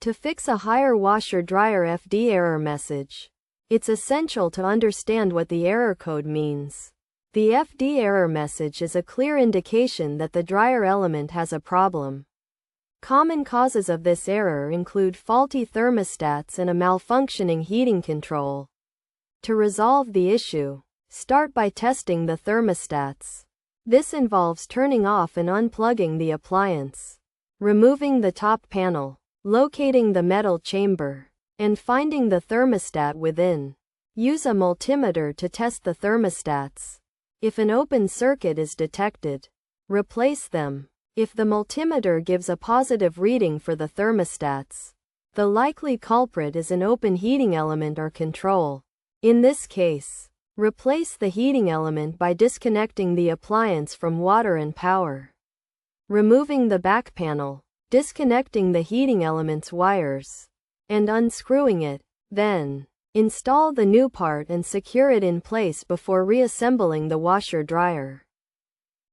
To fix a higher washer-dryer FD error message, it's essential to understand what the error code means. The FD error message is a clear indication that the dryer element has a problem. Common causes of this error include faulty thermostats and a malfunctioning heating control. To resolve the issue, start by testing the thermostats. This involves turning off and unplugging the appliance, removing the top panel, locating the metal chamber, and finding the thermostat within. Use a multimeter to test the thermostats. If an open circuit is detected, replace them. If the multimeter gives a positive reading for the thermostats, the likely culprit is an open heating element or control. In this case, replace the heating element by disconnecting the appliance from water and power. Removing the back panel, disconnecting the heating element's wires, and unscrewing it. Then, install the new part and secure it in place before reassembling the washer-dryer.